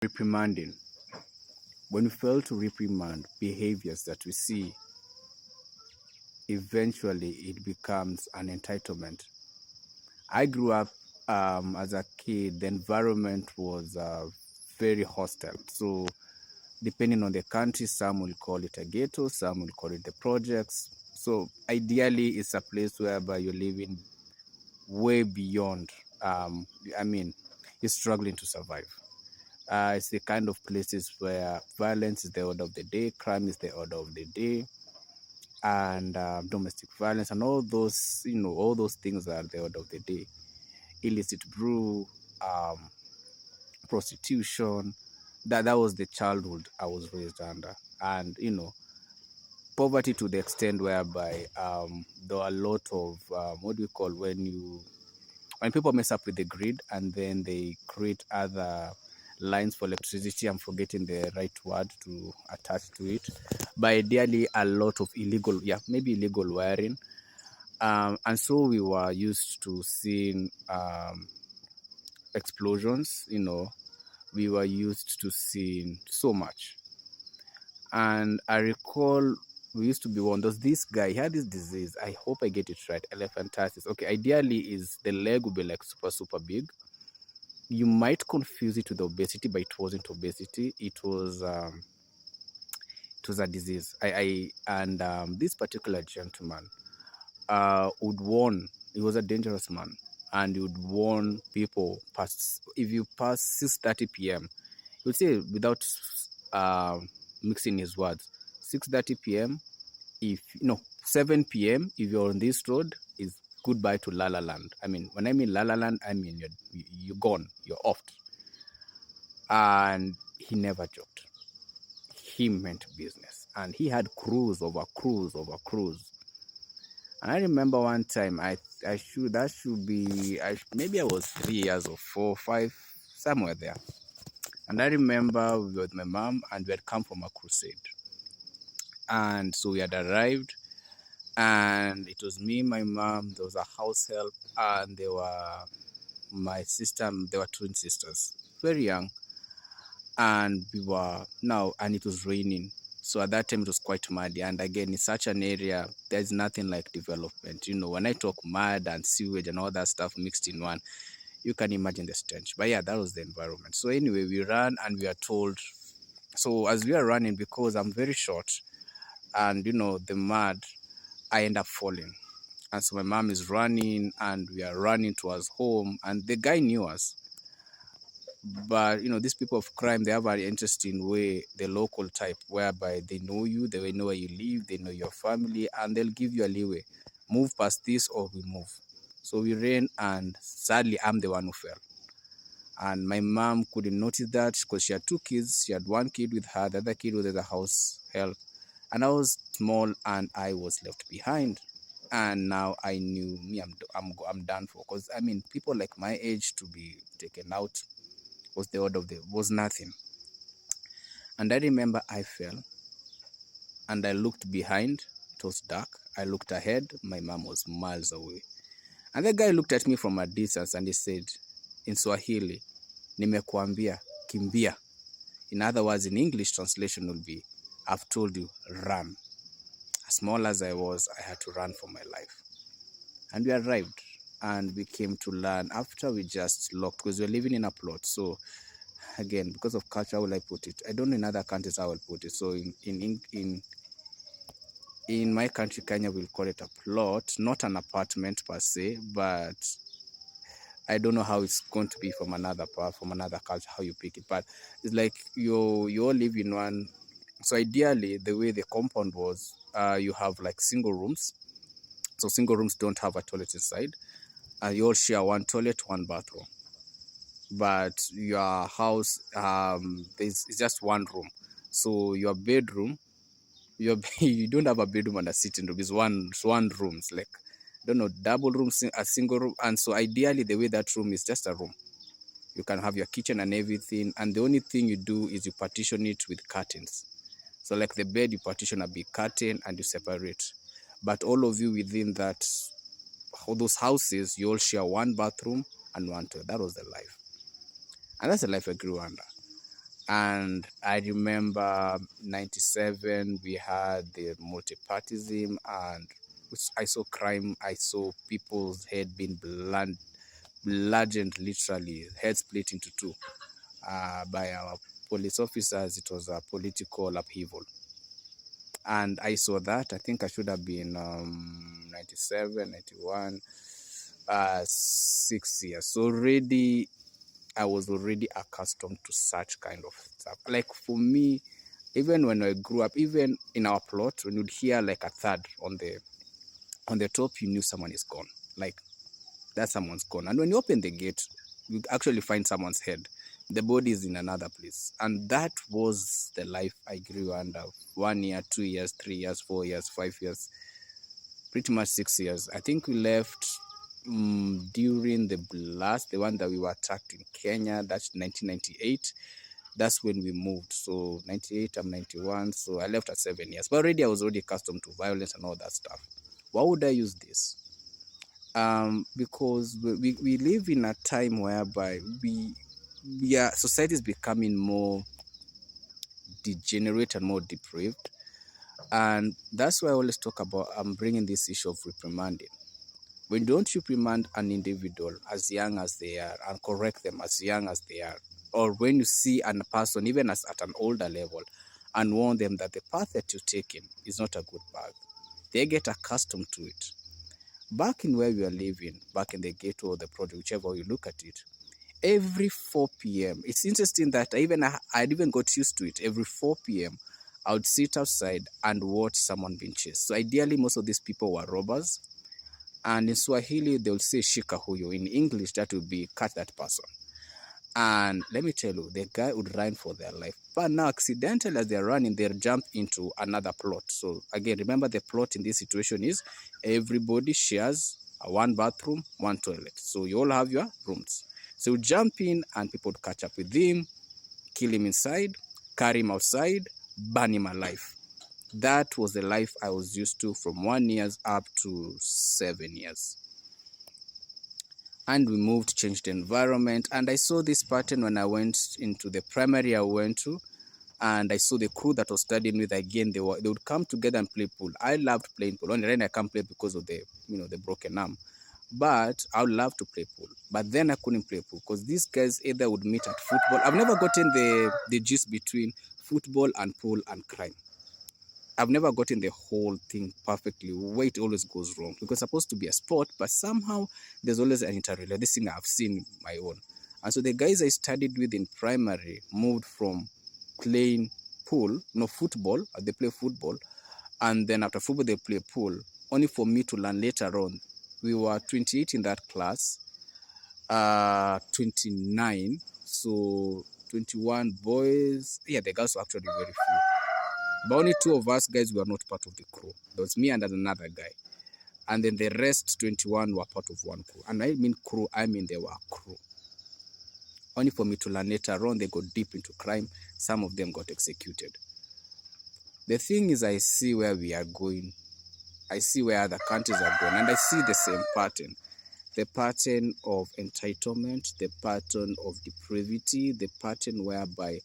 Reprimanding. When we fail to reprimand behaviors that we see, eventually it becomes an entitlement. I grew up as a kid, the environment was very hostile. So, depending on the country, some will call it a ghetto, some will call it the projects. So, ideally, it's a place whereby you're living way beyond, I mean, you're struggling to survive. It's the kind of places where violence is the order of the day, crime is the order of the day, and domestic violence and all those, all those things are the order of the day. Illicit brew, um, prostitution. That was the childhood I was raised under, and poverty to the extent whereby there are a lot of what do you call when people mess up with the grid and then they create other lines for electricity. I'm forgetting the right word to attach to it, but ideally a lot of illegal, yeah, maybe illegal wiring. And so we were used to seeing explosions. We were used to seeing so much. And I recall we used to be one. There's this guy, he had this disease. I hope I get it right. Elephantiasis. Okay, ideally is the leg will be like super, super big. You might confuse it with obesity, but it wasn't obesity. It was a disease. And this particular gentleman would warn. He was a dangerous man, and he would warn people past. If you pass 6:30 p.m., he would say without uh, mixing his words, 6:30 p.m. If 7 p.m. if you're on this road is goodbye to La La Land. I mean, when I mean La La Land, I mean you're gone, you're off. And he never joked. He meant business, and he had cruise over cruise over cruise. And I remember one time I should that should be maybe I was 3 years or 4, 5, somewhere there. And I remember we were with my mom and we had come from a crusade. And so we had arrived, and it was me, my mom, there was a house help, and there were my sister, there were twin sisters, very young. And and it was raining. So at that time it was quite muddy. And again, in such an area, there's nothing like development. When I talk mud and sewage and all that stuff mixed in one, you can imagine the stench. But yeah, that was the environment. So anyway, we ran and we are told. So as we are running, because I'm very short, and the mud, I end up falling. And so my mom is running and we are running towards home, and the guy knew us. But these people of crime, they have an interesting way, the local type, whereby they know you, they know where you live, they know your family, and they'll give you a leeway. Move past this or we move. So we ran, and sadly I'm the one who fell. And my mom couldn't notice that because she had two kids. She had one kid with her, the other kid was at the house help. And I was small and I was left behind. And now I knew me, I'm done for. Because I mean, people like my age to be taken out was the order of the was nothing. And I remember I fell and I looked behind. It was dark. I looked ahead. My mom was miles away. And the guy looked at me from a distance and he said in Swahili, nimekuambia kimbia. In other words, in English translation would be, I've told you, run. As small as I was, I had to run for my life. And we arrived and we came to learn after we just locked, because we were living in a plot. So again, because of culture, how will I put it? I don't know in other countries how I will put it. So in my country, Kenya, we'll call it a plot, not an apartment per se, but I don't know how it's going to be from another part, from another culture, how you pick it. But it's like you all live in one. So ideally, the way the compound was, you have like single rooms. So single rooms don't have a toilet inside. You all share one toilet, one bathroom. But your house, it's just one room. So your bedroom, you don't have a bedroom and a sitting room. It's one room. It's like, I don't know, double room, a single room. And so ideally, the way that room is just a room. You can have your kitchen and everything. And the only thing you do is you partition it with curtains. So like the bed, you partition a big curtain and you separate. But all of you within that, all those houses, you all share one bathroom and one toilet. That was the life. And that's the life I grew under. And I remember 97, we had the multipartism, and I saw crime. I saw people's head being bludgeoned, literally, head split into two by our police officers. It was a political upheaval. And I saw that. I think I should have been 97, 91, 6 years. So already, I was already accustomed to such kind of stuff. Like for me, even when I grew up, even in our plot, when you'd hear like a thud on the top, you knew someone is gone. Like that someone's gone. And when you open the gate, you actually find someone's head. The body is in another place. And that was the life I grew under. 1 year, 2 years, 3 years, 4 years, 5 years, pretty much 6 years. I think we left during the blast, the one that we were attacked in Kenya. That's 1998. That's when we moved. So 98, I'm 91. So I left at 7 years. But already I was already accustomed to violence and all that stuff. Why would I use this? Because we live in a time whereby society is becoming more degenerate and more depraved. And that's why I always talk about, I'm bringing this issue of reprimanding. When don't you reprimand an individual as young as they are and correct them as young as they are, or when you see a person, even as at an older level, and warn them that the path that you're taking is not a good path, they get accustomed to it. Back in where we are living, back in the ghetto or the project, whichever you look at it, every 4 p.m., it's interesting that I'd even got used to it. Every 4 p.m., I would sit outside and watch someone being chased. So ideally, most of these people were robbers. And in Swahili, they will say shika huyo. In English, that would be catch that person. And let me tell you, the guy would run for their life. But now, accidentally, as they're running, they'll jump into another plot. So again, remember the plot in this situation is everybody shares a one bathroom, one toilet. So you all have your rooms. So you jump in and people would catch up with him, kill him inside, carry him outside, burn him alive. That was the life I was used to from 1 year up to 7 years. And we moved, changed the environment. And I saw this pattern when I went into the primary I went to. And I saw the crew that was studying with, again, they would come together and play pool. I loved playing pool. Only then I can't play because of the broken arm. But I would love to play pool. But then I couldn't play pool because these guys either would meet at football. I've never gotten the gist between football and pool and crime. I've never gotten the whole thing perfectly, where it always goes wrong. Because it's supposed to be a sport, but somehow there's always an interrelation. This thing I've seen my own. And so the guys I studied with in primary moved from playing football, they play football, and then after football they play pool, only for me to learn later on. We were 28 in that class, 29, so 21 boys. Yeah, the girls were actually very few. But only 2 of us guys were not part of the crew. There was me and another guy. And then the rest 21 were part of one crew. And I mean crew, I mean they were crew. Only for me to learn later on, they got deep into crime. Some of them got executed. The thing is, I see where we are going. I see where other countries are going. And I see the same pattern. The pattern of entitlement, the pattern of depravity, the pattern whereby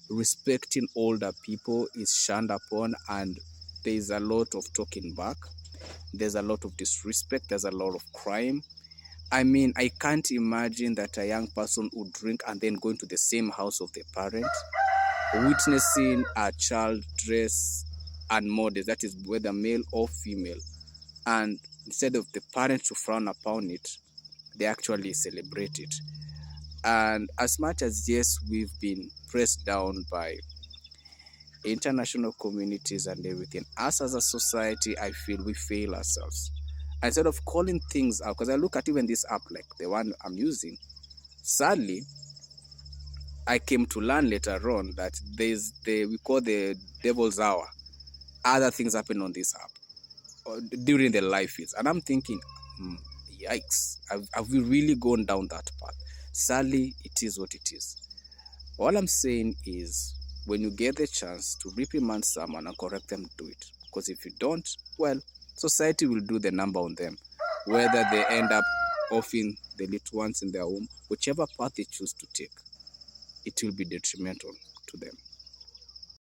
respecting older people is shunned upon, and there's a lot of talking back. There's a lot of disrespect. There's a lot of crime. I mean, I can't imagine that a young person would drink and then go into the same house of the parent, witnessing a child dress unmodest, that is whether male or female. And instead of the parents to frown upon it, they actually celebrate it. And as much as, yes, we've been pressed down by international communities and everything, us as a society, I feel we fail ourselves. Instead of calling things out, because I look at even this app, like the one I'm using, sadly, I came to learn later on that we call the devil's hour. Other things happen on this app during the live feeds. And I'm thinking, yikes, have we really gone down that path? Sadly, it is what it is. All I'm saying is, when you get the chance to reprimand someone and correct them, do it. Because if you don't, well, society will do the number on them. Whether they end up offing the little ones in their home, whichever path they choose to take, it will be detrimental to to them.